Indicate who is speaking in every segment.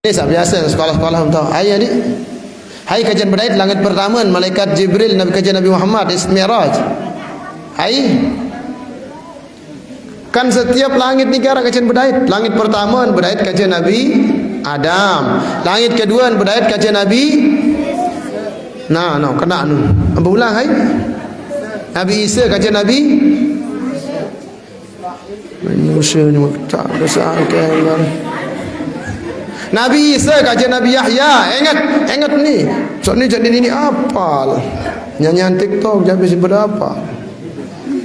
Speaker 1: Ini biasa sekolah-sekolah tahu. Hai adik. Hai kajian berdait langit pertama malaikat Jibril Nabi kajian Nabi Muhammad Mi'raj. Hai. Kan setiap langit ni kira kajian berdait. Langit pertama berdait kajian Nabi Adam. Langit kedua berdait kajian Nabi kena nu. Apa ulang hai? Nabi Isa kajian Nabi Musa ni tak besar kan. Nabi Isa kajian Nabi Yahya. Ingat ni. So ni jadi ini apal. Nyanyian TikTok jadi berapa?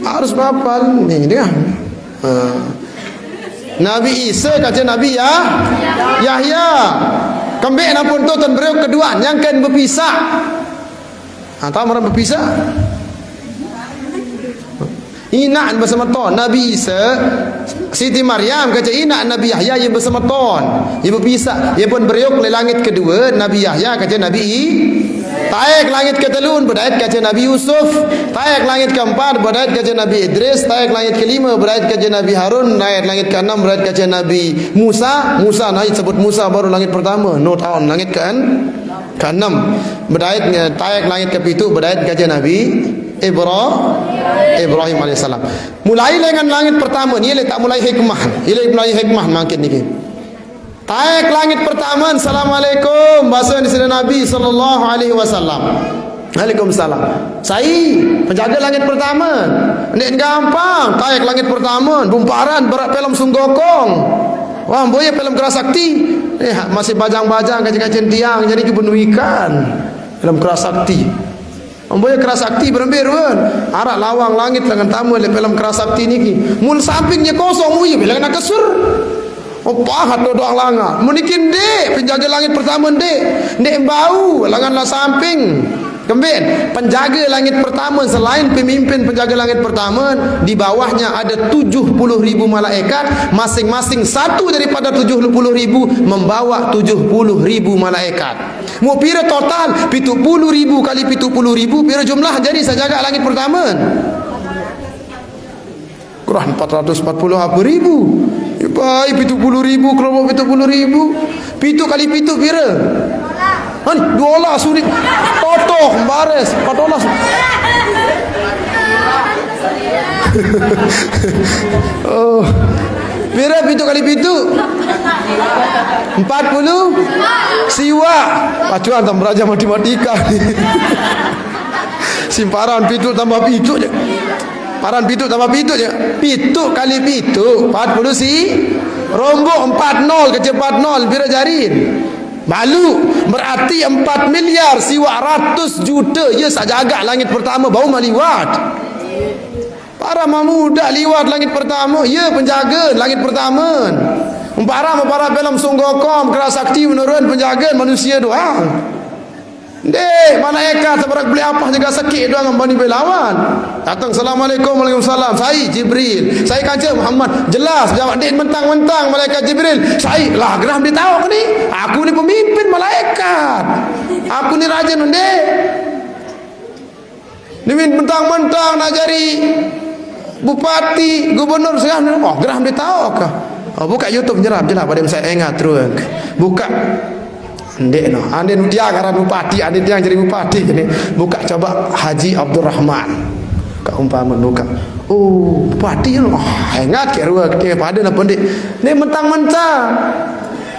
Speaker 1: Harus hafal ni dia. Nabi Isa kajian Nabi Yahya. Kembali napun tu tuan beliau kedua yang kan berpisah. Tahu orang berpisah? Inaan bersama ton Nabi Isa Siti Maryam kata inak Nabi Yahya yang bersama ton ia berpisah ia pun beriuk ke langit kedua Nabi Yahya kata Nabi taik langit ketelun berdait kata Nabi Yusuf taik langit keempat berdait kata Nabi Idris taik langit kelima berdait kata Nabi Harun naik langit keenam berdait kata Nabi Musa naik sebut Musa baru langit pertama tahun langit keenam berdait taik langit kepitu berdait kata Nabi Ibrahim alaihissalam. Mulai dengan langit pertama ni tak mulai hikmah makin ni. Taik langit pertama assalamualaikum bahasa di sini Nabi sallallahu alaihi wasallam. Waalaikumsalam. Saya penjaga langit pertama. Ni gampang. Taik langit pertama bumparan berat film sunggokong. Wah, boya film keras sakti. Masih bajang-bajang kacang-kacang tiang jadi kebunuh ikan. Film keras sakti. Amboya keras sakti berembir kan. Arak lawang langit dengan tamu le film keras sakti ni ki. Mul sampingnya kosong uya bila kena kesur. Pahat doang langa. Munikin dek penjaga langit pertama dek bau langanlah samping. Kembali penjaga langit pertama selain pemimpin penjaga langit pertama di bawahnya ada 70.000 malaikat masing-masing satu daripada 70.000 membawa 70.000 malaikat. Mau pira total 70.000 kali 70.000 pira jumlah jadi sajaga langit pertama. Kurang 440 apa ribu. Baik 70.000 kelompok 70.000. Pitu kali pitu pira? $2 sulit. Totoh bares $4. Oh. Pira pitu kali pitu? 40 siwa. Pacuan tambah belajar matematika. Simparan pitu tambah pitu je. Paran pitu tambah pitu je. Pitu kali pitu 40 si rombok 40 kecil 40 pira jarin? Malu berarti 4 miliar siwa ratus juta ya sajaga langit pertama bau maliwat. Para mamuda liwat langit pertama ya penjaga langit pertama. Para film sunggokom keras sakti menurun penjaga manusia doang. Dek malaikat seberak beli apa juga sakit doang ambani belawan. Datang assalamualaikum waalaikumsalam. Saya Jibril. Saya kancing Muhammad. Jelas jawab dek mentang-mentang malaikat Jibril. Saya lah gerah dia tahu ni. Aku ni pemimpin malaikat. Aku ni raja dek. Ni mentang-mentang nak jadi bupati, gubernur sekarang. Oh gerah dia tahu kah? Oh, buka YouTube jelas pada saya ingat terus. Buka Ndek no, ande dia ngaran bupati, ande dia jadi bupati jadi buka coba Haji Abdurrahman. Kak umpama buka. Oh, bupati no. Ingat ke ruang ke pada nak pendek. Ni mentang-mentang.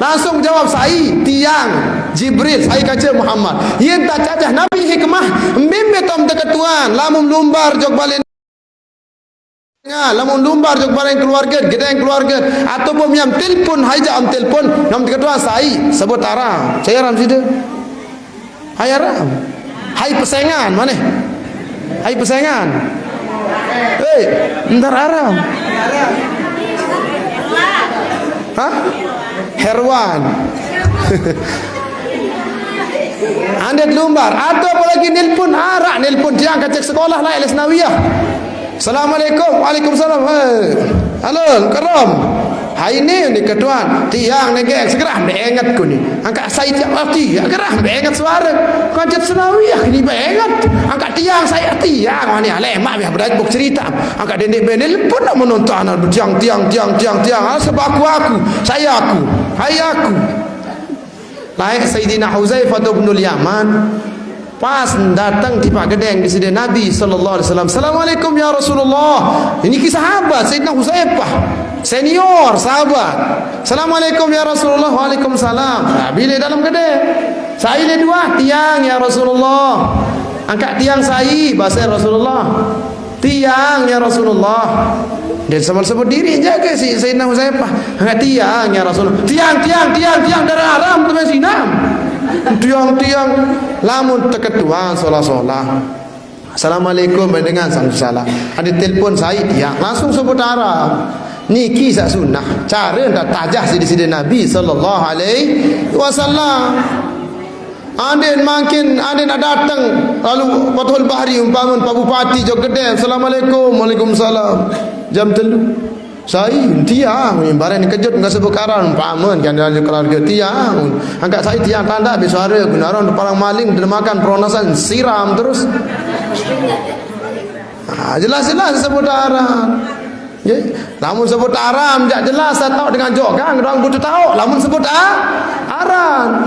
Speaker 1: Langsung jawab saya tiang Jibril, saya kaca Muhammad. Ia tak cacah Nabi hikmah membe tom deketuan, lamun lumbar jog balik lamun lumbar jog bareng keluarga gedeng keluarga ataupun yang telefon haja am telefon nam kedua saya sebut haram saya haram situ hai haram hai pesengan mana hai pesengan entar haram herwan anda lumbar atau apalagi nelpon arak nelpon dia kacek sekolah lah Lesnawiyah. Assalamualaikum. Waalaikumsalam. Halo, karam. Hai ni ketuan tiang negek segerah ingat ku ni. Angkat saya tiap hati, gerah ingat suara. Kajet Senawiyah ni ingat. Angkat tiang saya tiang ni lemak biar berada buk cerita. Angkat dendek benel pun nak menonton tiang. Sebab aku, saya aku. Hai aku. Laik Sayyidina Huzaifah bin Yaman pas datang di Pak Gedeng di sini Nabi sallallahu alaihi wasallam. Assalamualaikum ya Rasulullah. Ini kisah sahabat Sayyidina Huzaifah, senior sahabat. Assalamualaikum ya Rasulullah. Waalaikumsalam. Nabi le dalam gedeng. Saya le dua tiang ya Rasulullah. Angkat tiang saya bahasa Rasulullah. Tiang ya Rasulullah. Dia sebut diri jaga si Sayyidina Huzaifah. Angkat tiang ya Rasulullah. Tiang darah haram tu masih sinam. Tiang lamun teketuan solah-solah. Assalamualaikum dengan salam. Ada telefon saya tiang langsung sebut Arab. Niki sak sunnah. Cara ndak tajah sidi-sidi Nabi sallallahu alaihi wasallam. Andin makin andin nak datang lalu Fathul Bahri umpaman Pak Bupati Jogedeng. Assalamualaikum. Waalaikumsalam. Jam 3. Saya tiang barang ni kejut enggak sebut karan paman kan dari keluarga tiang. Angkat saya tiang tanda habis suara gunaron parang maling makan peronasan siram terus. Jelas-jelas sebut aran. Ya, lamun sebut aram jak jelas tahu dengan jogang orang butuh tahu lamun sebut aran.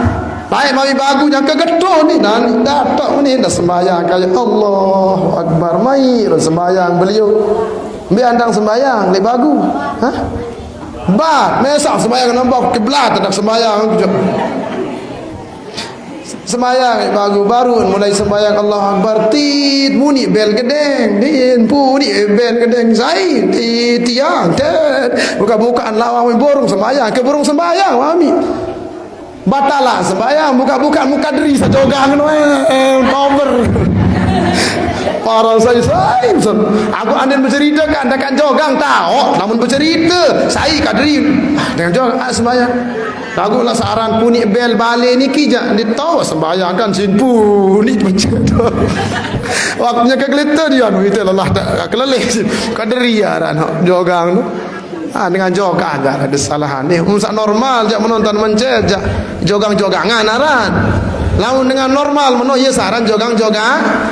Speaker 1: Baik mami bagu yang kegetuh ni dan datuk ni dah sembahyang kaya Allahu Akbar mai sembahyang beliau. Ambil andang sembahyang lek bagu. Ha? Bat, mesak sembahyang nampak kiblat tak sembahyang. Sembahyang bagu baru mulai sembahyang Allahu Akbar tit muni bel gedeng din puni bel gedeng sai tiang tet buka-bukaan lawang borong sembahyang ke borong sembahyang mami. Batalah sembahyang buka-bukaan muka diri sajogang power. Para saya aku andin bercerita kan dekat jogang tahu namun bercerita saya kadri dengan jogang sembahyang lagu lah saran puni bel balik ni kijak ditahu sembahyang kan simpu ni macam tu waktunya kegelita dia itu lelah tak kelelih kadri aran jogang tu dengan jogang tak ada kesalahan ni umsak normal jak menonton mencet jak jogang-jogangan aran lamun dengan normal meno ya saran jogang-jogangan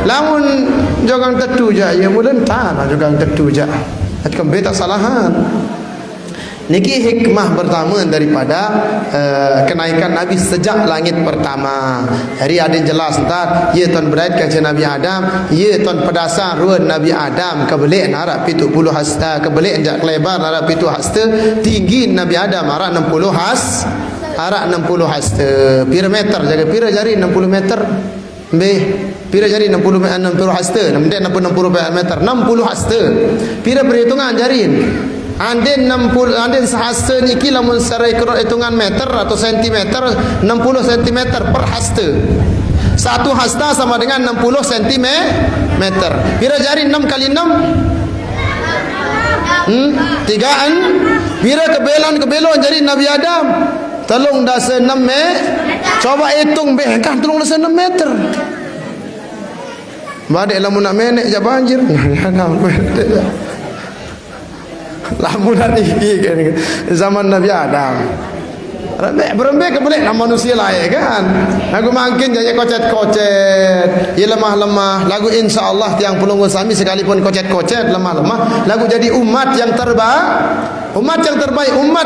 Speaker 1: lamun jogang tetu je ya mulen tanah jogang tetu je atkan beta salahan niki hikmah pertama daripada kenaikan Nabi sejak langit pertama hari ada jelas entar ye ton berait kaca Nabi Adam ye ton pedasan ruan Nabi Adam kebelik narak 70 hasta kebelik jak lebar narak 7 hasta tinggi Nabi Adam narak 60 hasta pira meter jaga pira jari 60 meter pira jari 60 hasta 60 meter 60 hasta pira perhitungan jarin andin 60 andin sehasta niki lamun secara hitungan meter atau sentimeter 60 cm per hasta satu hasta sama dengan 60 cm pira jari 6 kali 6 tigaan pira kebelon jari Nabi Adam telung dasa 6 coba hitung kan telung dasa 6 meter badai lamun nak menek je banjir lamun nak tinggi kan zaman Nabi Adam berembek kebelik nama manusia lain kan aku makin jadi kocet-kocet ia lemah-lemah lagu insyaAllah tiang pelunggu sami sekalipun kocet-kocet lemah-lemah lagu jadi umat yang terbaik umat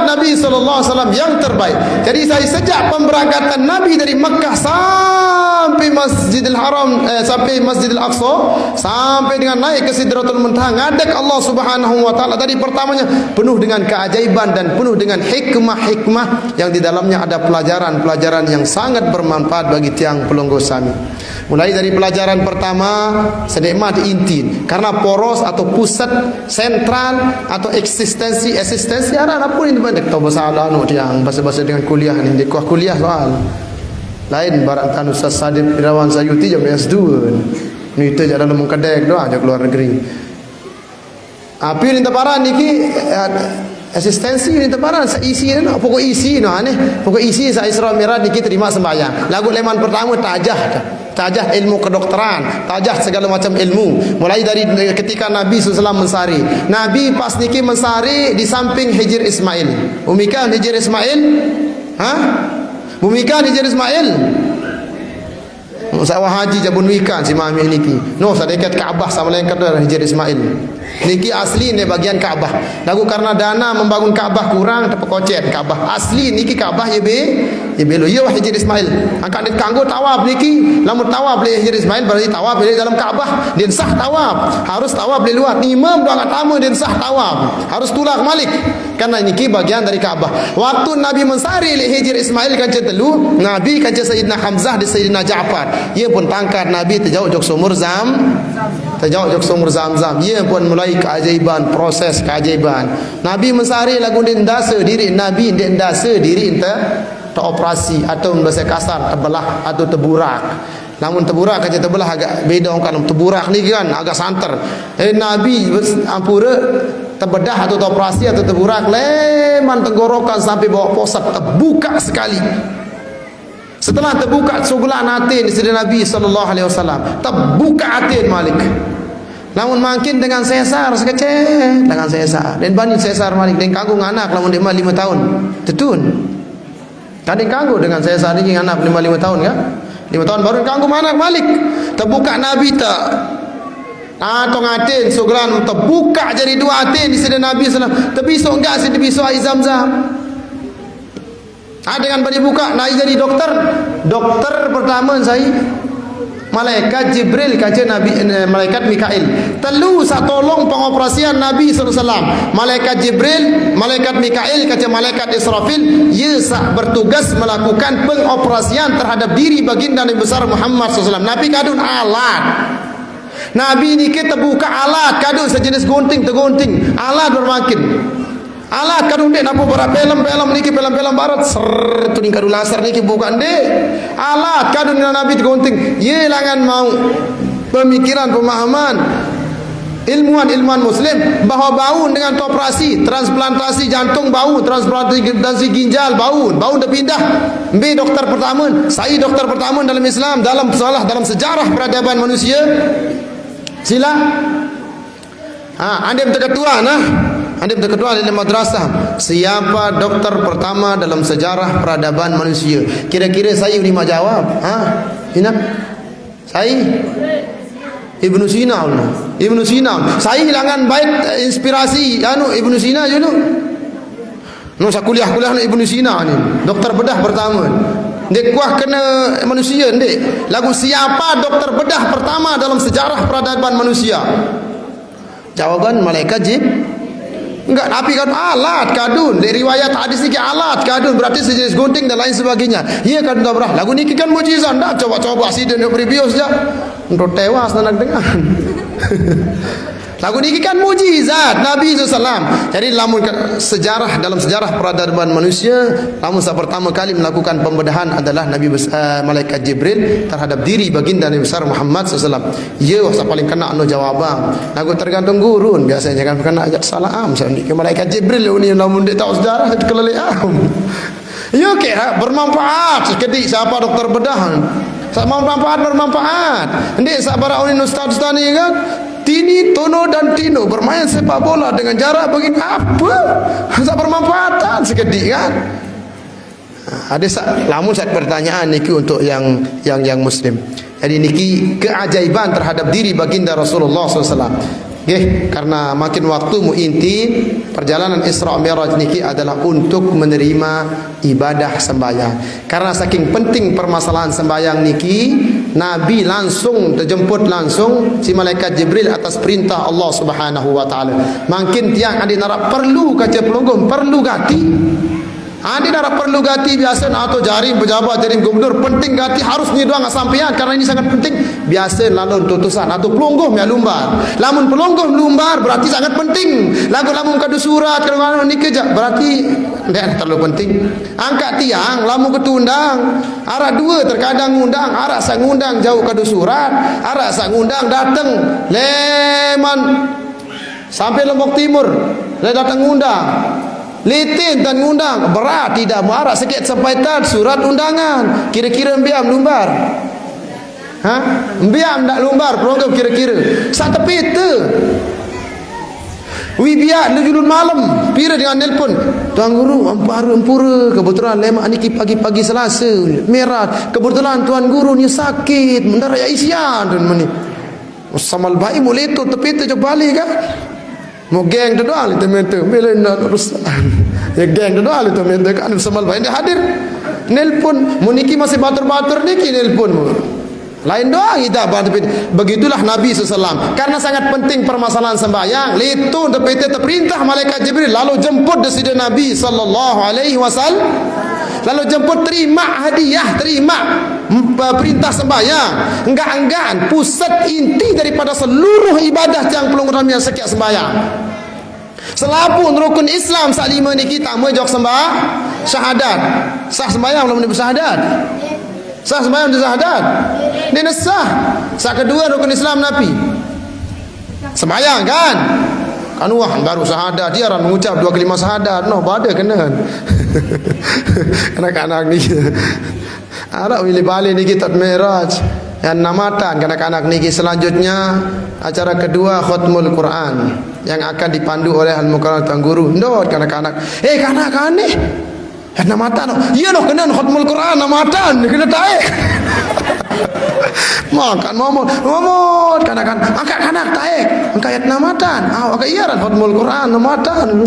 Speaker 1: Nabi SAW yang terbaik. Jadi saya sejak pemberangkatan Nabi dari Mekah sampai Masjidil Haram sampai Masjidil Aqsa sampai dengan naik ke Sidratul Muntaha ngadek Allah Subhanahu wa taala tadi pertamanya penuh dengan keajaiban dan penuh dengan hikmah-hikmah yang di dalamnya ada pelajaran-pelajaran yang sangat bermanfaat bagi tiang pelunggu sami. Mulai dari pelajaran pertama senikmat inti karena poros atau pusat sentral atau eksistensi ada pun ini banyak tahu bahasa anu yang bahasa dengan kuliah ni di kuliah soal lain barang tan Ustaz Sadib Irawan Sayuti jam S2 ni itu jalan dalam kedek doa aja keluar negeri api ni teparan niki eksistensi ni teparan isi ni pokok isi no aneh pokok isi sa Isra Mi'raj niki terima sembahyang lagu leman pertama tajah ilmu kedokteran, tajah segala macam ilmu. Mulai dari ketika Nabi SAW mensari. Nabi pas niki mensari di samping Hijr Ismail. Bumikan Hijr Ismail? Bumikan Hijr Ismail? Sawah haji jabun wikan si mami niki. No sadekat Kaabah sama lain kata Hijr Ismail. Niki asli ni bagian Kaabah. Lagu karena dana membangun Kaabah kurang terpekocet Kaabah. Asli niki Kaabah ye belo ye Hijr Ismail. Angkat dia kanggo tawaf niki. Lamun tawaf le Hijr Ismail berarti tawaf le dalam Kaabah din sah tawaf. Harus tawaf le luar. Imam doa tamu din sah tawaf. Harus tulak malik. Karena niki bagian dari Kaabah. Waktu Nabi mensari le Hijr Ismail kanca telu, Nabi kanca Sayyidina Hamzah di Sayyidina Ja'far. Ia pun tangkat Nabi terjauh jok sumur Zam-Zam. Ia pun mulai keajaiban, proses keajaiban. Nabi mensari lagu din dasa diri Nabi din dasa diri enta operasi atau bahasa kasar terbelah atau terburak. Namun terburak kaca terbelah agak beda orang kalau terburak ni kan agak santer. Nabi ampura terbedah atau operasi atau terburak leman tenggorokan sampai bawah posat terbuka sekali. Setelah terbuka sugulan atin isteri Nabi SAW terbuka atin Malik. Namun makin dengan sesar sekecil dengan sesar dan banding sesar Malik dan kanggung anak lamun dia 5 tahun tetun. Tadi kanggung dengan sesar ini anak 5 tahun kan? 5 tahun baru kanggung anak Malik. Terbuka Nabi tak atong atin sugulan terbuka jadi 2 atin isteri Nabi SAW. Terbisuk enggak sih terbisuk air Zam-Zam. Dengan bagi buka naik jadi dokter pertama saya malaikat Jibril kaca Nabi malaikat Mikail telu sak tolong pengoperasian Nabi SAW. Malaikat Jibril, malaikat Mikail kaca malaikat Israfil ia sak bertugas melakukan pengoperasian terhadap diri baginda Nabi besar Muhammad SAW. Nabi kadun alat. Nabi ni kita buka alat kadun sejenis gunting tergunting alat bermakin. Alat kadung dek nampu para film niki film barat ser tu ning kadu laser niki bukan dek alat kadung Nabi tergunting ye langan mau pemikiran pemahaman ilmuwan muslim bahawa baun dengan operasi transplantasi jantung baun transplantasi ginjal baun dah pindah B dokter pertama saya dokter pertama dalam Islam dalam sejarah peradaban manusia sila anda terketua Anda berketua dalam madrasah. Siapa doktor pertama dalam sejarah peradaban manusia? Kira-kira saya lima jawab. Ina? Saya? Ibnu Sina. Saya hilangan baik inspirasi Ibnu Sina je saya kuliah Ibnu Sina ni. Doktor bedah pertama. Dia kuah kena manusia ni. Lagu siapa doktor bedah pertama dalam sejarah peradaban manusia? Jawaban malaikat enggak, tapi kan alat kadun dari riwayat hadis ni alat kadun berarti sejenis gunting dan lain sebagainya. Iya kadun tak berah. Lagu ni kan mujizat dah coba-coba accident previous je. Untuk tewas nak dengar. Lagu ni kan mujizat Nabi SAW. Jadi dalam sejarah peradaban manusia, lamun pertama kali melakukan pembedahan adalah malaikat Jibril terhadap diri baginda Nabi besar Muhammad SAW. Ya, saya paling kena jawaban. Lagu tergantung gurun biasanya kan kena ajak salam. Ke malaikat Jibril ni lamun dia tahu sejarah keleleam. Ya kira bermanfaat. Sekedik siapa dokter bedah. Bermanfaat. Ini sabar orang ustaz ni kan. Tini, Tono dan Tino bermain sepak bola dengan jarak begini apa? Sangat bermanfaatan sekedik kan? Ada lamun satu pertanyaan niki untuk yang muslim. Jadi niki keajaiban terhadap diri baginda Rasulullah SAW. Karena makin waktu inti perjalanan Isra Mi'raj niki adalah untuk menerima ibadah sembahyang. Karena saking penting permasalahan sembahyang niki, Nabi langsung terjemput langsung si malaikat Jibril atas perintah Allah Subhanahu wa taala. Makin tiang adi narap perlu kaca pelunggum, perlu gati. Adi narap perlu gati biasa atau jaring pejabat, jaring gubernur penting gati harus ni doang sampean karena ini sangat penting. Biasa lalu tutusan atau pelungguh ya lumbar. Lamun pelungguh lumbar berarti sangat penting. Lamun kadu surat kalau ni kerja berarti tidak terlalu penting. Angkat tiang lamun ketundang. Arah dua terkadang ngundang, arah sang ngundang jauh kadu surat, arah sang ngundang datang leman sampai Lombok Timur. Dia datang ngundang. Litin dan ngundang berat tidak marah sikit sampai tad surat undangan kira-kira biam lumbar biam tak lumbar pelonggap kira-kira sak tepi tu Wi biar lu julun malam pira dengan nelpon. Tuan guru ampura kebetulan lemak ni pagi-pagi Selasa merah. Kebetulan tuan guru ni sakit mendarat Aisyah dan mani. Samal baik mulai tu tepi tu balik kan. Mau geng tu doa itu minta bila nak urusan. Ya geng tu doa itu minta kan samal baik dia hadir. Nelpon muniki masih batur-batur niki nelpon mu. Lain doang kita begitulah Nabi SAW. Karena sangat penting permasalahan sembahyang, itu terperintah malaikat Jibril lalu jemput desida Nabi SAW. Lalu jemput terima hadiah, terima perintah sembahyang. Enggak pusat inti daripada seluruh ibadah yang pelunggur yang sekian sembahyang. Selapun rukun Islam sak lima ni kita menjawab sembah syahadat. Sah sembahyang belum bersyahadat. Sah sembahyang bersyahadat. Ini sah. Sah kedua rukun Islam Nabi. Sembahyang kan? Kan wah baru syahadat dia orang mengucap dua kalimah syahadat. No, pada kena. Anak-anak ni. Arab pilih balik ni kita Mi'raj. Yang namatan kanak-kanak ni selanjutnya acara kedua khutmul Quran yang akan dipandu oleh al-mukarram tuan guru. Ndot kanak-kanak. Kanak-kanak ni. Yang namatan. Ya noh kena khutmul Quran namatan kena taik. Makan momot kanak-kanak. Angkat kanak taik. Angkat ayat namatan. Angkat iyaran khutmul Quran namatan.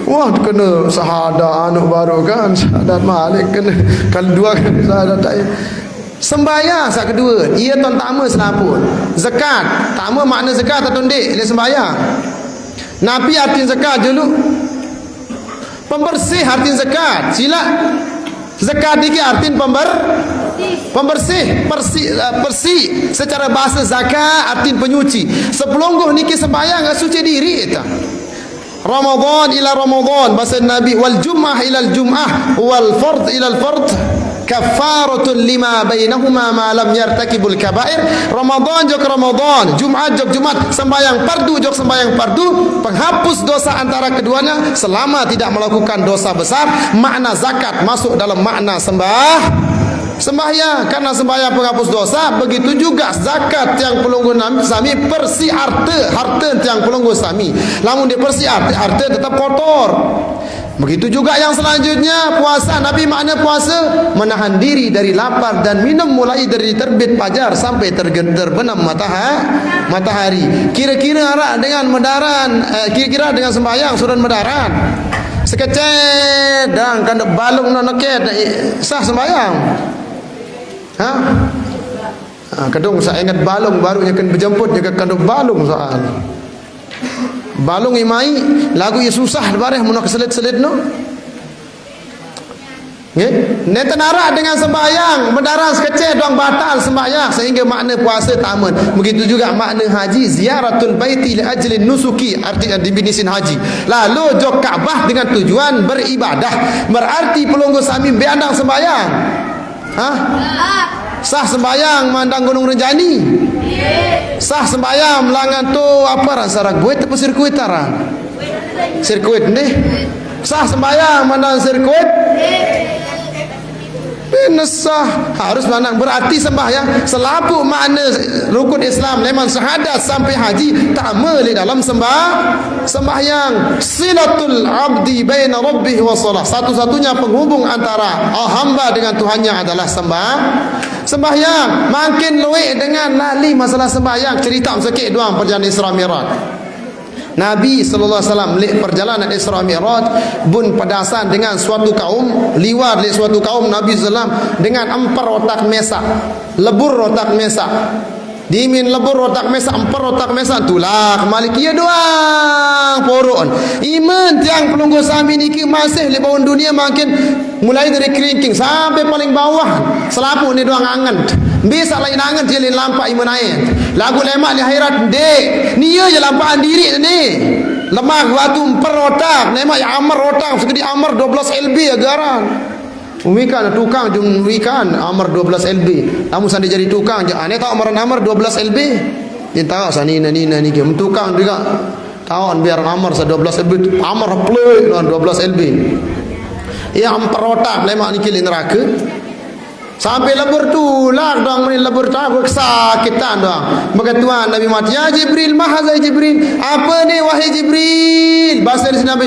Speaker 1: Wah kena syahadat anu baru kan syahadat malik kena kalau dua kali syahadat taik. Sembahyang saat kedua ia tuan tama selapun zakat tama makna zakat atau ndik dia sembahyang Nabi arti zakat dulu pembersih arti zakat sila zakat ni arti pembersih bersih secara bahasa zakat arti penyuci sepelungguh niki sembahyang suci diri itu Ramadan ila Ramadan bahasa Nabi wal jum'ah ila al jum'ah wal fard ila al fard kafaratun lima bainahuma ma lam yartakibul kabair. Ramadan jok Ramadan, Jumat jok Jumat, sembahyang fardu jok sembahyang fardu, penghapus dosa antara keduanya selama tidak melakukan dosa besar. Makna zakat masuk dalam makna sembahyang karena sembahyang penghapus dosa. Begitu juga zakat yang pelunggu sami persi harta yang pelunggu sami. Lamun dia persi harta tetap kotor. Begitu juga yang selanjutnya puasa. Nabi makna puasa menahan diri dari lapar dan minum mulai dari terbit fajar sampai terbenam matahari. Kira-kira arah dengan medaran kira-kira dengan sembahyang suran medaran sekecet dan kan balung nonoket sah sembahyang. Kadang saya ingat balung barunya kan berjemput juga kadang balung soal balung imai lagu yang susah bareh mun keselit-selit no nggih neten arah dengan sembahyang mendaran sekecil doang batal sembahyang sehingga makna puasa taman. Begitu juga makna haji ziaratul baiti li ajli nusuki artinya definisin haji lalu jok Ka'bah dengan tujuan beribadah berarti pelunggu sami beandang sembahyang sah sembahyang mandang Gunung Renjani sah sembahyang melangan tu apa rasa raguit apa sirkuit tarang sirkuit ni sah sembahyang mandang sirkuit sah harus mandang berarti sembahyang selapu makna rukun Islam leman syahadat sampai haji tak meli dalam sembahyang silatul abdi baina rabbih wa salah satu-satunya penghubung antara hamba dengan Tuhannya adalah sembahyang. Makin luik dengan lali masalah sembahyang cerita sikit doang perjalanan Isra Mi'raj. Nabi SAW lek perjalanan Isra Mi'raj bun pedasan dengan suatu kaum liwat lek suatu kaum Nabi SAW dengan 4 otak mesak lebur otak mesak dimin lebur otak mesak 4 otak mesak tulak malikia doang poron iman tiang pelunggu sami niki masih di bawah dunia makin mulai dari keringking sampai paling bawah selapu ni doang angan bisa lain angan dia lampak iman air lagu lemak di akhirat dek ni je lampakan diri ni lemah batu 4 otak lemak yang amar otak segede amar 12 lb agaran Umikan tukang jum wikan amar 12 lb. Kamu sandi jadi tukang je. Ane tahu amar 12 lb. Dia tahu sanina nina ni ke tukang juga. Tahu biar amar 12 lb. Amar play 12 lb. Ia amper otak lemak ni kili neraka. Sampai lebur tu lah dong menit lebur tak kesakitan dong. Maka Tuhan Nabi Muhammad, ya Jibril, mahazai Jibril. Apa ni wahai Jibril? Bahasa di Nabi,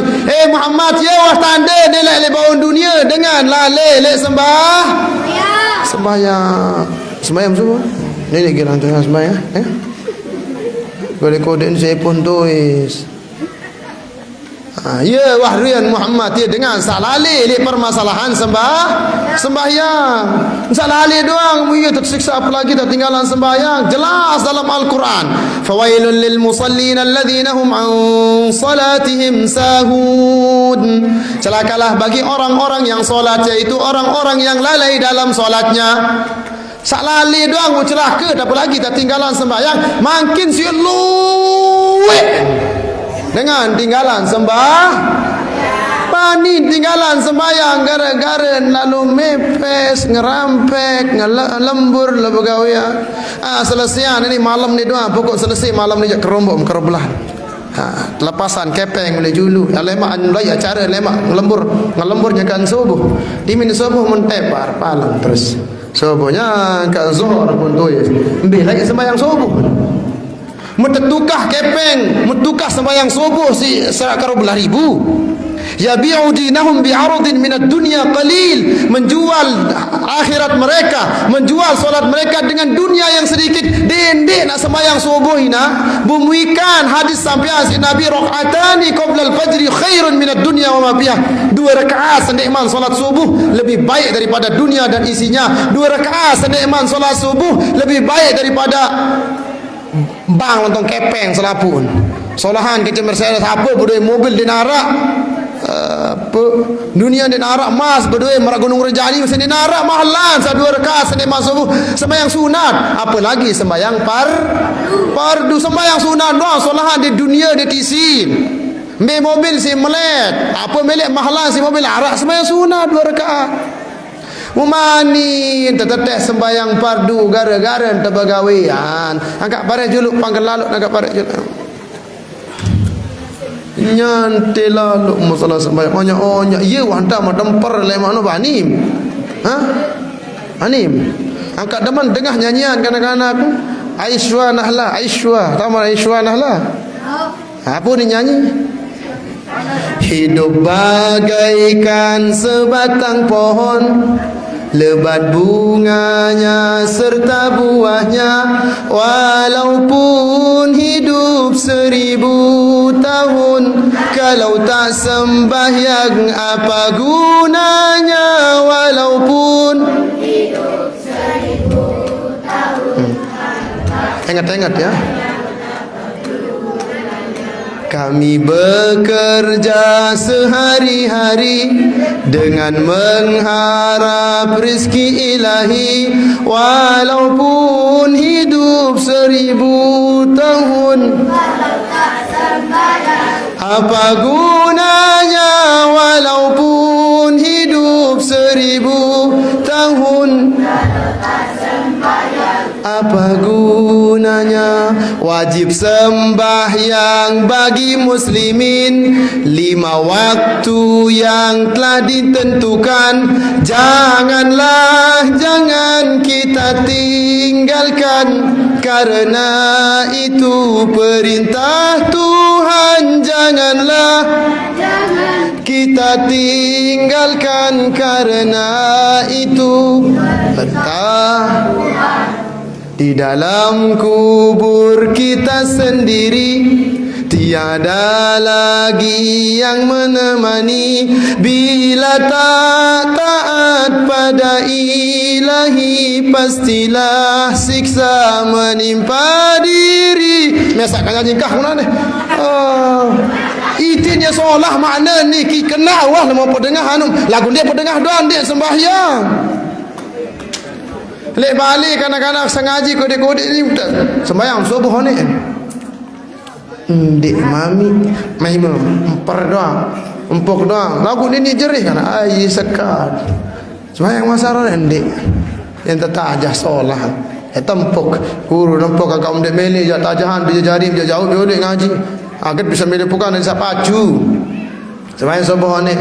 Speaker 1: Muhammad, ya wah tanda ni lek bawon dunia dengan lek sembahyang. Sembahyang semua. Ni lagi orang tengah sembahyang, boleh kode ni saya pun tulis. Ya wahrian Muhammad, ya dengan salali permasalahan sembahyang. Salali doang ya tersiksa, apalagi tertinggalan sembahyang. Jelas dalam Al-Quran, fawailul lil musallin alladzina hum an salatihim sahun. Celakalah bagi orang-orang yang solatnya itu orang-orang yang lalai dalam solatnya. Salali doang celaka, tak apa lagi tertinggalan sembahyang. Makin siluwe dengan tinggalan pani tinggalan sembahyang gara-gara lalu mepes ngerampek ngelembur lebegawia. Selesai ini malam ni doang, pokok selesai malam ni jak kerombok kerebelah. Lepasan kepeng boleh julu lemak mulai acara lemak ngelembur jangan subuh dimin subuh mentebar palang terus subuhnya ke zuhur pun tu ambil lagi sembahyang subuh. Metetukah kepeng, metukah sembahyang subuh si serakar belah ribu. Yabi'u dinahum bi'aradin minad dunya qalil, menjual akhirat mereka, menjual solat mereka dengan dunia yang sedikit. Dendek nak sembahyang subuh ina, bumuikan hadis sampean si Nabi, rakaatani qabla al-fajr khairun minad dunya wa ma fiha. 2 rakaat senikmat solat subuh lebih baik daripada dunia dan isinya. 2 rakaat senikmat solat subuh lebih baik daripada bang lontong kepeng selapun solahan kecil Mercedes apa berdua mobil di narak dunia di narak mas berdua merak gunung rejali mesti di narak mahalan 2 rakaat senikmat subuh. Sembahyang sunat apalagi sembahyang fardu. Sembahyang sunat doang solahan di dunia di tisi ambil mobil si melet apa melet mahalan si mobil arak sembahyang sunat 2 rakaat. Umani tetetek sembahyang fardu gara-gara terbagawian. Angkat parek juluk panggal lalu angkat parek juluk. Nyante lalu masalah sembahyang onya ye wanda mademper le mano banim. Anim. Angkat deman tengah nyanyian kanak-kanak. Aishwa nahla, Aishwa. Tahu mana Aishwa nahla? Apa ni nyanyi? Hidup bagaikan sebatang pohon, lebat bunganya serta buahnya. Walaupun hidup 1000 tahun, kalau tak sembahyang apa gunanya? Walaupun hidup 1000 tahun. Ingat-ingat ya. Kami bekerja sehari-hari dengan mengharap rezeki ilahi. Walaupun hidup 1000 tahun, apa gunanya? Walaupun hidup 1000 tahun, apa gunanya? Wajib sembahyang bagi muslimin 5 waktu yang telah ditentukan. Jangan kita tinggalkan, karena itu perintah Tuhan. Janganlah kita tinggalkan, karena itu perintah. Di dalam kubur kita sendiri, tiada lagi yang menemani. Bila tak taat pada ilahi, pastilah siksa menimpa diri. Mesakan jingkah mana ni? Itinnya seolah makna ni ki kena wah nama pedengah hanum. Lagu dia pedengah doang dia sembahyang. Lek balik kanak-kanak sengaji kode-kode ni sembahyang subuh ni. Dek mami mai emper doang, empuk doang. Lagu ni jerih kan. Ai sekat. Sembahyang masara ndek. Yang tetajah solah. Tempuk guru nempuk kakak mendek mele jak tajahan bija jari bija jauh boleh ngaji. Agar bisa mele pukan dan sapaju. Sembahyang subuh ni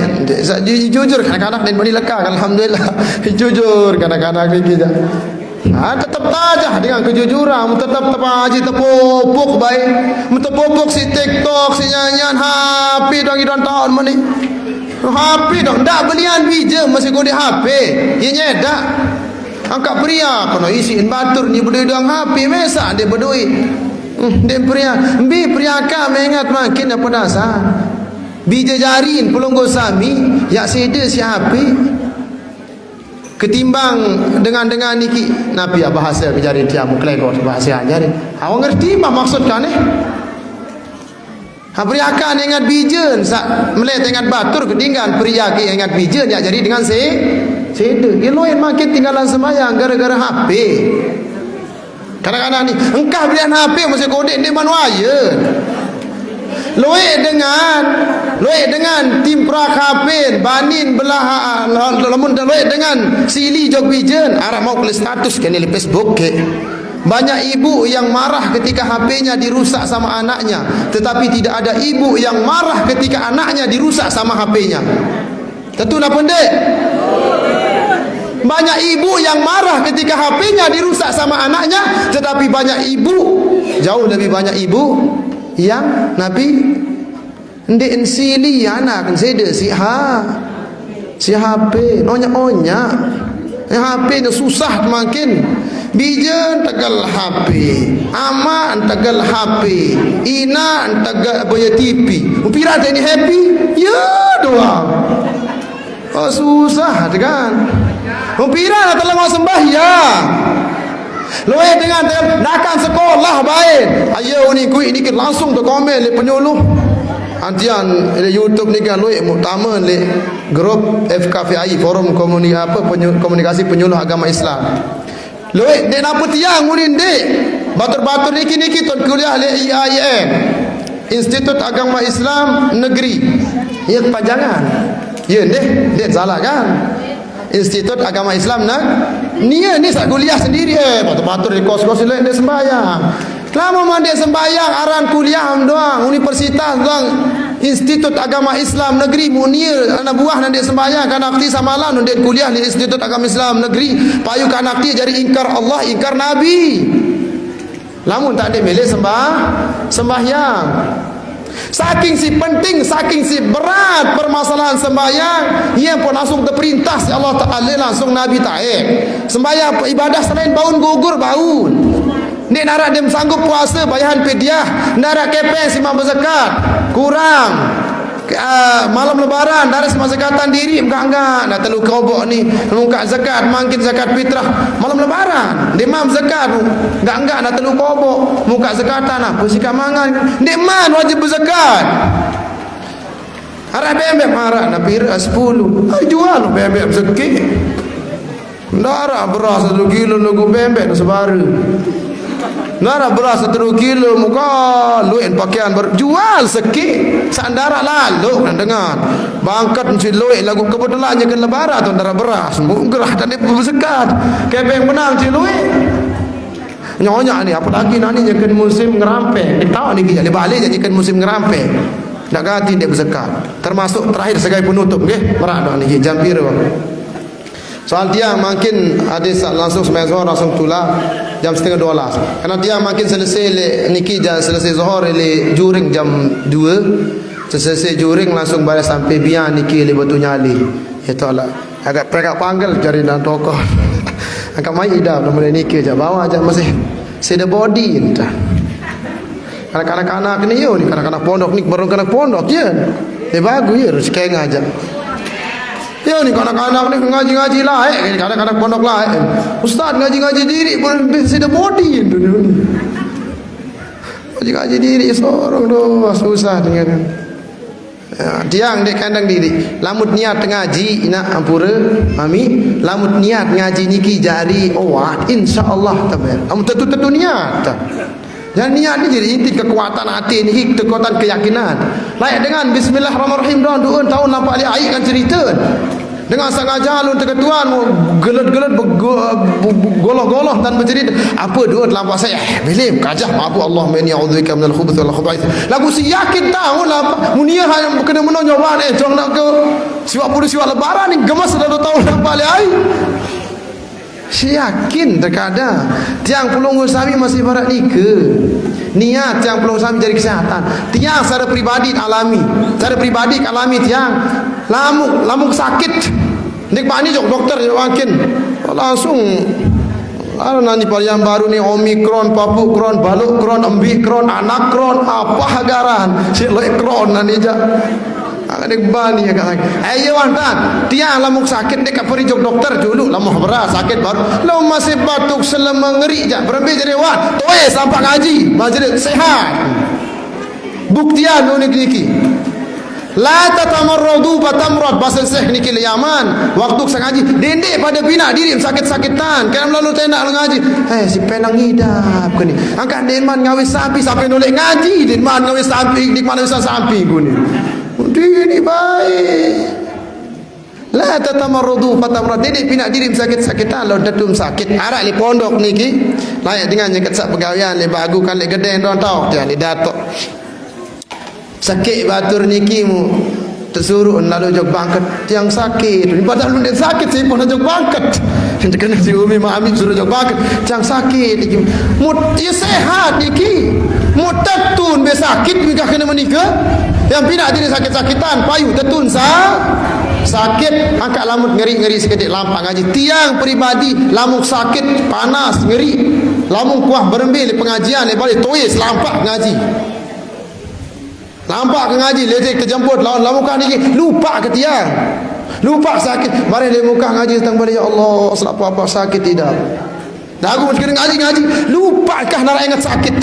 Speaker 1: jujur kadang-kadang dan beri lekar alhamdulillah. Jujur kadang-kadang ni kita. Tetap tajah dengan kejujuran, tetap haji tepupuk baik, tepupuk si TikTok, si nyanyian HP dong idon tahun mani. HP dong, dak belian bija masih gode HP. Ye nyedak. Angkat pria kono isiin batur ni berdui dong HP mesak dia berdui. Dia pria, pria ka mengat makin apa dasar. Bija jarin pulung gosami, yak sede si HP. Ketimbang dengan niki Nabi bahasa berjari tiamu klekot bahasa jari. Awak ngerti apa maksud kan Habri akan ingat bijen sak melet ingat batur ketinggalan pria ke ingat bijen ya jadi dengan sede. Geloin makin tinggalan sembahyang gara-gara HP. Kadang-kadang ni engkau belian HP masih kodek di manuaya. Loe dengan timprak hapin banin belah lamun loe dengan sili jog bijen arah mau ke status kene di Facebook ke. Banyak ibu yang marah ketika HP-nya dirusak sama anaknya, tetapi tidak ada ibu yang marah ketika anaknya dirusak sama HP-nya. Tentu nak pendek. Banyak ibu yang marah ketika HP-nya dirusak sama anaknya, tetapi banyak ibu, jauh lebih banyak ibu yang Nabi ndek ensili anak sede si HP onya yang HP ni susah makin bijen tegal HP aman tegal HP ina tegal boya TV upira ini happy ya doang susah kan upira telah mau sembahyang loe dengan nakkan sekolah baik ayo ni kui ni langsung tu komen le penyuluh antian le YouTube ni kan loe muktamar le grup FKVI forum komunikasi penyuluh agama Islam loe dek napa tiang murid dek batur-batur niki ton kuliah le IAIN Institut Agama Islam Negeri ya kepanjangan ya dek salah kan Institut Agama Islam ni sak kuliah sendiri batur-batur di kos-kos dia sembahyang. Lama dia sembahyang aran kuliah doang, universitas doang. Institut Agama Islam Negeri Munir anak buah nan dia sembahyang kan akti samalan dia kuliah di Institut Agama Islam Negeri payu kan akti jadi ingkar Allah, ingkar Nabi. Lamun tak ada milih sembahyang. Saking si penting, saking si berat permasalahan sembahyang, ia pun langsung terperintah si Allah Ta'ala langsung Nabi ta'ik. Sembahyang ibadah selain baun gugur baun. Ni narak dia sanggup puasa bayaran fidyah, narak kepeng si mampu zakat kurang. Malam lebaran dari semasa zakatan diri enggak nak telu kerobok ni muka zakat mungkin zakat fitrah malam lebaran demam zakat enggak nak telu kerobok muka zakatan apa sikap mangan deman wajib berzakat arah bebek marah nak pira 10 jual bebek zakit darah beras 1 kilo nunggu bebek sebaru nara beras 1 kilo muka luin pakaian jual sikit sandara lalu dengan bangkat mesti luin lagu kebetulannya ke lebaran tu nara beras gerah dan dia bersekat kepeng menang si luin nyonya ni apa lagi nanti nyekan musim ngerampe dia tahu ni dia balik nyekan musim ngerampe nak ganti dia bersekat termasuk terakhir sebagai penutup berat dah ni jam pira soal dia makin hadis langsung sembahyang zuhur langsung tula jam 11:30 karena dia makin selesai le niki jam selesai zuhur le juring jam 2 selesai juring langsung balik sampai biar niki le batu nyali itu lah agak perak panggil cari nak tokoh angkat mai idam nama niki aja bawa aja masih seda body entah kanak-kanak ni yo ni kanak-kanak pondok ni baru kanak pondok je dia bagus ya rezeki ngajak ya ni kanak-kanak ni ngaji-ngaji lah kanak-kanak pondok lah ustaz ngaji-ngaji diri pun sudah body ngaji-ngaji diri seorang doh susah dengan tiang dek kandang diri lamut niat ngaji nak ampura mami lamut niat ngaji niki jari insyaallah tabar tentu niat dan niat ni jadi inti kekuatan hati ni kekuatan keyakinan layak dengan bismillahirrahmanirrahim doang tahun nampak dia air kan cerita Dengan sengaja lu ketuan gelet-gelet goloh-goloh dan bercerita apa dua lampak saya bilim kajah mabu Allah inni a'udzubika minal khubuthi wal khaba'ith. Lagu si yakin tahu lah munia hanya kena menonyoban jong nak ke siwak puluh siwak lebaran ni gemas dah tahu lampak le ai. Si yakin terkadang tiang pulung sami masih barat ni ke niat tiang pulung sami dari kesihatan tiang secara pribadi alami tiang lamuk sakit nik bani jok dokter yakin langsung nani varian baru ni omikron papukron balukron embikron anakron apa hagaran si lekron nani ja nek bani ya kan ayo wantan tiang lamuk sakit nek pergi jok dokter dulu lamuk berat sakit baru lo masih batuk selama ngeri ja berembe jadi wan toy sampai ngaji majlis sehat buktian unik niki la tatamarradu fatamrad bahasa Syekh niki Yaman waktu ngaji dendek pada bina diri sakit-sakitan kan lalu tenda ngaji si penang ngidap kini angkat deman ngawi sapi sampai nolek ngaji deman ngawi sapi dik mana bisa sapi kuni ini baik la tatamarradu fatamrad dendek bina diri sakit-sakitan lalu datum sakit arak ni pondok niki layak dengan yang kat pegawaian le bagu kan le gede don tau dia le datuk sakit batur niki mu tersuruh lalu jog bangket tiang sakit ni padahal lu sakit sih pun jog bangket kena si umi mami suruh jog bangket tiang sakit niki mut dia sehat niki mutatun be sakit mika kena menikah yang pina diri sakit-sakitan payu tetun sakit angkat lamut ngeri-ngeri sekedik lampak ngaji tiang pribadi lamuk sakit panas ngeri lamuk kuah berembil pengajian balik tois lampak ngaji lampak ke ngaji lecek terjemput lawan lamukan ni lupa ke tiang lupa sakit mari dia muka ngaji tentang balik ya Allah selap apa sakit tidak dah aku mesti ngaji lupakah nak ingat sakit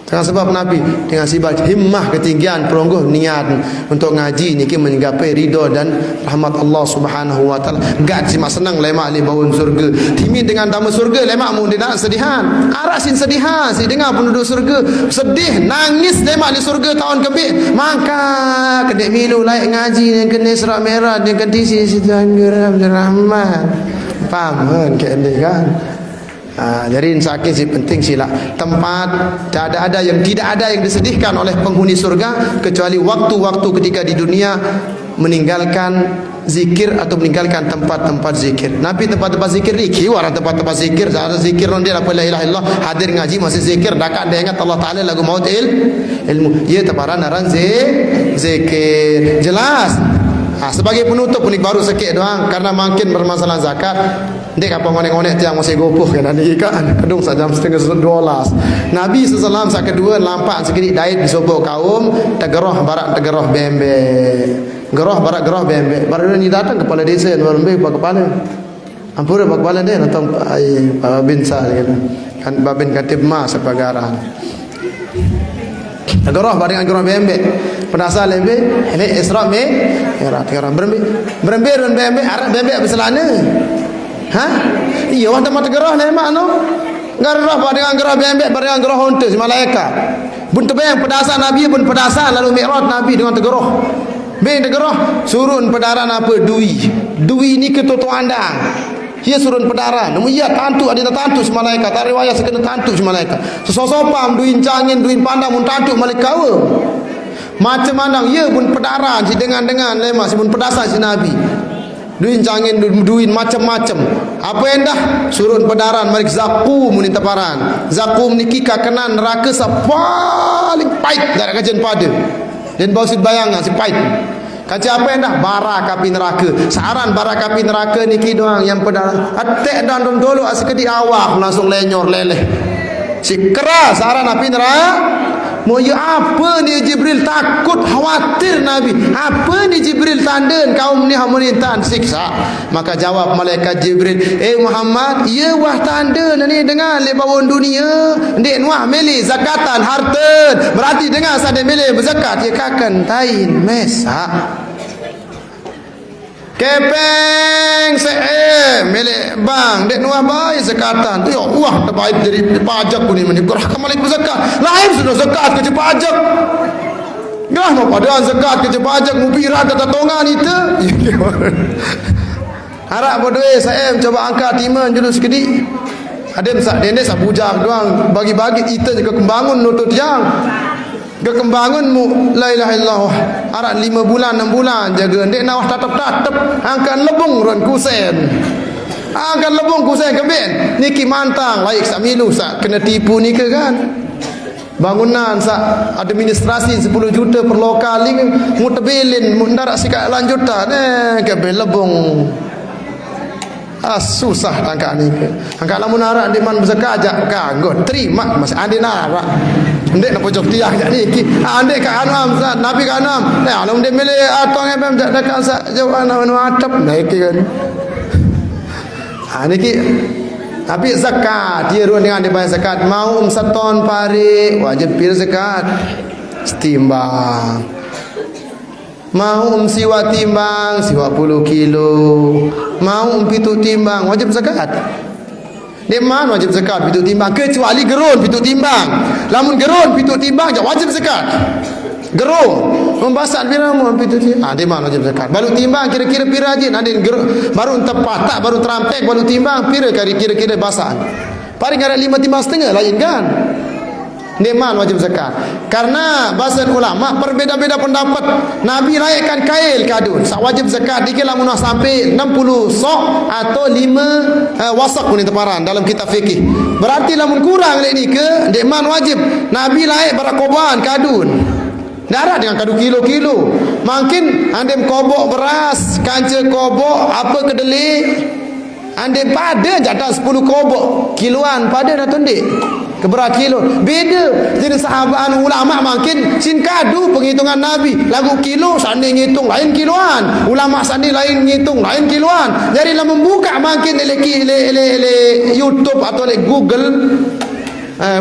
Speaker 1: dengan sebab Nabi dengan sifat himmah ketinggian peronggoh niat untuk ngaji niki menggapai ridha dan rahmat Allah Subhanahu wa taala. Gak cuma senang lemak li bawun surga. Timin dengan tamu surga lemak mu tidak sedihan. Arasin sedihan si dengar penduduk surga sedih nangis lemak di surga tahun kebik. Maka kedek milu laik ngaji yang kena serak merah dia ganti si Tuhan rahmat. Faham kan ni kan? Jadi sakit si penting sila tempat tak ada yang tidak ada yang disedihkan oleh penghuni surga kecuali waktu-waktu ketika di dunia meninggalkan zikir atau meninggalkan tempat-tempat zikir. Nabi tempat-tempat zikir ni kiwara tempat-tempat zikir, ada zikir non dia la ilaha illallah, hadir ngaji masih zikir, dakat dia ingat Allah Taala lagu maut ilmu. Ia tabaran naran zikir. Jelas. Sebagai penutup ni baru sikit doang karena makin bermasalah zakat. Dek apa ngonek-ngonek tiang masih gopoh kan ni kan. Kedung jam setengah $12. Nabi sallallahu alaihi kedua lampak sedikit daid di sobok kaum tegeroh barat tegeroh bembe. Geroh barat geroh bembe. Baru ni datang kepala desa bembe kepala. Ampura kepala dia datang bin sa kan babin katib mas sepagaran. Geroh barang geroh bembe. Penasal lembe ini Isra merah tiara berembe dan bembe arah bembe berselana. Iya wah tempat gerah lemak no. Gerah barang gerah bembe barang gerah unta si malaikat. Bun tebang pedasan Nabi pun pedasan lalu mi'raj Nabi dengan tegerah. Beng tegerah surun pedaran apa dui. Dui ni ketutu andang. Ia surun pedaran. Namun ia tantu ada tantu si malaikat. Tak riwayat sekena tantu si malaikat. Sesosopam duin cangin duin pandang mun tantu malaikat. Macam mana ia pun pedaran si dengan lemak si pun pedasan si Nabi. Duin cangin duin macam-macam. Apa yang dah surun pedaran marik zakum ni taparan. Zakum ni kika kenan neraka sa paling pahit dari kajian pada. Dan bau sud bayangan si pahit. Kaji apa yang dah bara kapi neraka. Saran bara kapi neraka niki doang yang pedaran. Atek dan dulu asekedi awak langsung lenyor leleh. Si keras saran api neraka. Mau ya apa ni Jibril takut khawatir Nabi. Apa ni Jibril tanda kaum ni hamuritan siksa. Maka jawab malaikat Jibril, Muhammad, ya wah tanda ni dengar le bawon dunia. Ndek wah meli zakatan harta. Berarti dengar sada meli berzakat ya kakan tain mesak. Kepeng milik bang dek nuah baik zakatan tu ya wah terbaik dari pajak pun ni gerah kembali berzakat lain sudah zakat ke pajak Gah mau pada zakat kerja pajak mu pira kata tongan itu. Harap berduit saya coba angkat timan dulu sekedi. Ada sak dene sak bujak doang bagi-bagi itu je kembangun nutut yang. Kekembangan mu la ilaha illallah. Harap 5 bulan 6 bulan jaga ndek nawah tatap-tatap angkat lebung ron kusen. Angkat lebung kusen keben. Niki mantang laik sak milu sak kena tipu ni ke kan. Bangunan sak administrasi 10 juta per lokal ni mutabilin mundarak sikat lanjutan keben lebung. Susah tangkap ni ke. Angkat lamun arak di man berzakat ajak kanggo terima masih ade narak. Ndek nak pojok tiang jak ni. Ndek ka anam Nabi ka anam. Nah lamun dia milih atong em jak dekat sak jauh anam atap naik kan. Niki tapi zakat dia ruan dengan dia bayar zakat mau seton pare wajib pir zakat setimbang. Mau siwa timbang siwa 10 kilo. Mau pitu timbang wajib zakat. Dia man wajib zakat pitu timbang kecuali gerun pitu timbang. Lamun gerun pitu timbang je wajib zakat. Gerung membasak pira mu pitu timbang. Dia man wajib zakat. Baru timbang kira-kira pira je ada baru tepat tak baru terampek baru timbang pira kira-kira basahan. Paling ada 5 timbang setengah lain kan. Neman wajib zakat. Karena bahasa ulama berbeza-beza pendapat. Nabi naikkan kail kadun sak wajib zakat dikira lamun sampai 60 sok atau 5 wasak pun teparan dalam kitab fikih. Berarti lamun kurang lek ni ke neman wajib. Nabi naik barakoban kadun. Darat dengan kadu kilo-kilo. Makin andem kobok beras, kanca kobok apa kedelai. Andem pada jatah 10 kobok kiloan pada dah tundek. Keberapa kilo beda. Jadi sahabat ulama makin sin kadu penghitungan Nabi lagu kilo sandi ngitung lain kiloan, ulama sandi lain ngitung lain kiloan. Jadi lah membuka makin le YouTube atau le Google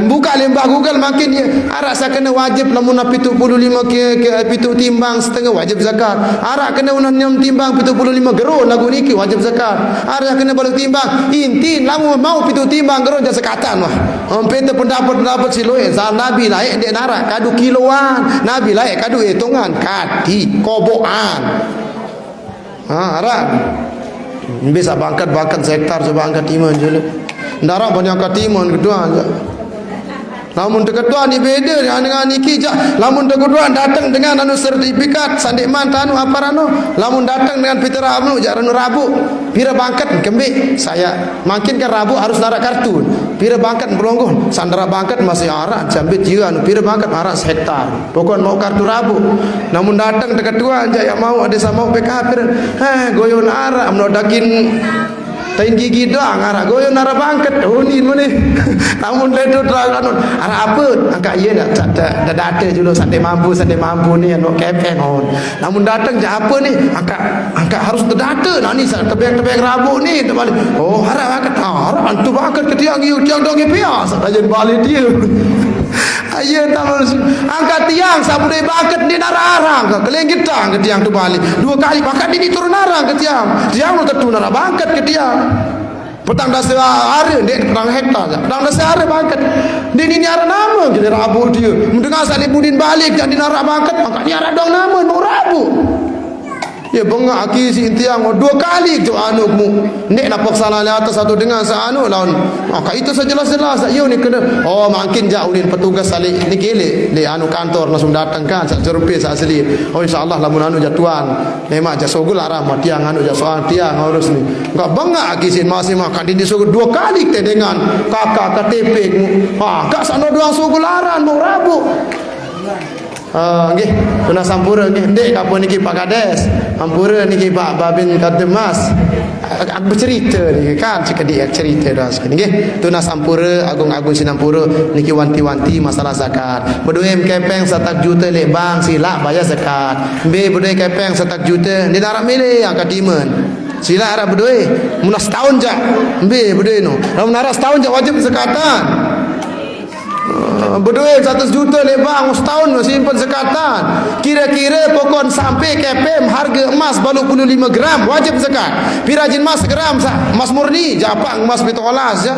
Speaker 1: buka lembah Google makin dia arak saya kena wajib lamun 75 ke pitu timbang setengah wajib zakat. Arak kena unang timbang 75 gerun lagu niki wajib zakat. Arak kena balu timbang inti lamun mau pitu timbang gerun je zakatan wah. Peta pendapat siloe sal Nabi laik dek narak kadu kiloan, Nabi laik kadu hitungan kadi kobokan. Arak bisa bangkat sektar coba angkat timan dulu. Ndarak banyak angkat timan kedua aja. Lamun kedua ni beda dengan niki je. Lamun kedua datang dengan anu sertifikat sandik man tanu apa rano. Lamun datang dengan pitera anu jaranu rabu. Pira bangkat kembik saya. Makin kan rabu harus narak kartun. Pira bangkat beronggon. Sandara bangkat masih arak jambit jiwa anu pira bangkat arak setan. Pokok mau kartu rabu. Namun datang kedua aja yang mau ada sama PKP. Goyon arak menodakin tain gigi doang arah goyo nara bangket ni mana namun ledo terang arah apa angkat iya dah data dulu sampai mampu ni anu kepeng on namun datang je apa ni angkat harus terdata nah ni tebeng rabu ni terbalik harap angkat harap antu bangket ke tiang dong pia saja balik dia aye tamu angkat tiang sabudai bangket di nararang ke kelengitang ke tiang tu balik 2 kali bangkat ini turun narang ke tiang lu tentu narang bangket ke tiang petang dasar hari dek petang hektar petang dasar hari bangket di ni arah nama jadi rabu dia mendengar salib budin balik jadi narang bangket angkat ni arah dong nama mau rabu ya bengak aki si intiang 2 kali tu anu mu nek nak salah le atas satu dengan sa anu lawan maka itu sejelas-jelas yo ni kena makin jauh ulin petugas salik ni gele le anu kantor langsung datang kan sak jerupi sak asli insyaallah lamun anu jatuan memang ja sogul arah tiang anu ja soal tiang harus ni enggak bengak aki sin masih makan di sogul 2 kali te dengan kakak KTP mu gak sano doang sogul aran mau rabu nggih tuna sampura nggih ndek kapo niki Pak Kades sampura niki Pak Babin Kademas aku bercerita ni kan cekadik cerita dah sekali nggih tuna sampura agung-agung sinampura niki wanti-wanti masalah zakat berduem kepeng 1 juta lek bang silap bayar zakat be berduem kepeng 1 juta ni nak milih angkat dimen sila arab berduem mun setahun je be berduem no lamun arab setahun je wajib zakatan berduit 100 juta lebang setahun simpan zakatan kira-kira pokok sampai KPM harga emas baru 25 gram wajib zakat pirajin emas gram emas murni japang emas betolas ya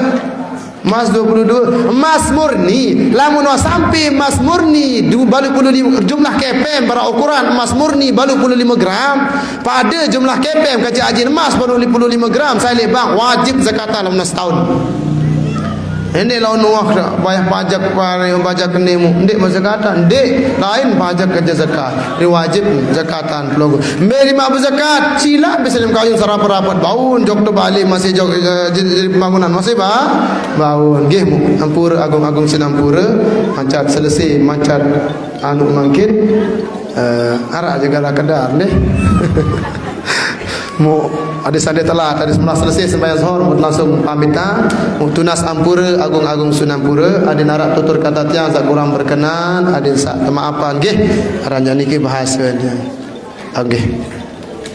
Speaker 1: Emas 22, emas murni. Lamun sampai emas murni 25 jumlah kepem para ukuran emas murni 25 gram. Pada jumlah kepem kaji haji emas 25 gram saya lebang wajib zakatan dalam setahun. Ini lawan nuak bayar pajak pajak nemu. Ndek zakatan, ndek lain pajak kerja zakat. Ini wajib zakatan logo. Meri mak zakat, sila bisa kawin sarapat-rapat baun jok tu balik masih jok bangunan masih baun. Nggih mu ampura agung-agung sinampura mancat selesai mancat anu mangkin arak jaga kedar deh. Mu ada sande telat ada semula selesai sembahyang zuhur langsung pamitan mu tunas ampura agung-agung sunampura ada narak tutur kata tiang sak kurang berkenan ada sak maafan nggih aranya niki bahasa dia nggih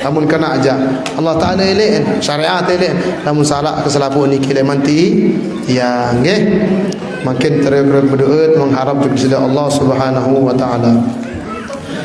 Speaker 1: amun kena aja Allah Taala elek syariat elek namun salah kesalahan niki le manti ya nggih makin terus berdoa mengharap kepada Allah Subhanahu wa taala.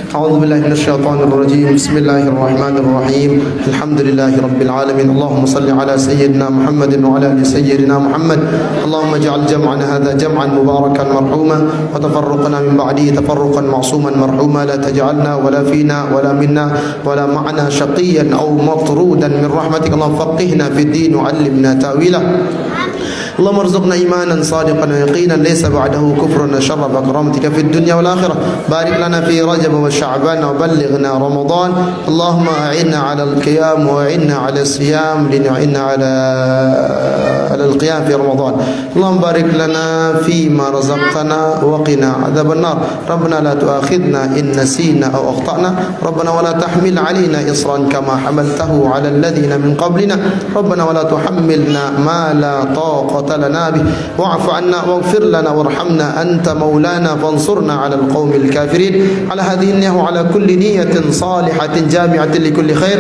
Speaker 1: أعوذ بالله من الشيطان الرجيم بسم الله الرحمن الرحيم الحمد لله رب العالمين اللهم صل على سيدنا محمد وعلى آل سيدنا محمد اللهم اجعل جمعنا هذا جمعا مباركا مرحوما وتفرقنا من بعده تفرقا معصوما مرحوما لا تجعلنا ولا فينا ولا منا ولا معنا شقيا أو مطرودا من رحمتك اللهم فقهنا في الدين وعلمنا تأويله اللهم ارزقنا إيمانا صادقا ويقينا ليس بعده كفر شر بكرامتك في الدنيا والآخرة بارك لنا في رجب وشعبان وبلغنا رمضان اللهم أعنا على القيام وأعنا على الصيام لنعنا على القيام في رمضان اللهم بارك لنا فيما رزقتنا وقنا عذاب النار ربنا لا تؤاخذنا إن نسينا أو أخطأنا ربنا ولا تحمل علينا إصرا كما حملته على الذين من قبلنا ربنا ولا تحملنا ما لا طاقة لنا به واعف عنا واغفر لنا وارحمنا أنت مولانا فانصرنا على القوم الكافرين على هذه النية وعلى كل نية صالحة جامعة لكل خير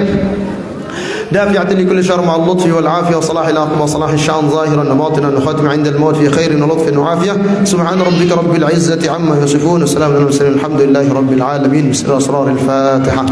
Speaker 1: دافعة لكل شر مع اللطف والعافية وصلاح الأقوى وصلاح الشأن ظاهرا وباطنا وختم عند الموت في خير ولطف وعافية سبحان ربك رب العزة عما يصفون وسلام على المرسلين الحمد لله رب العالمين بسر أسرار الفاتحة.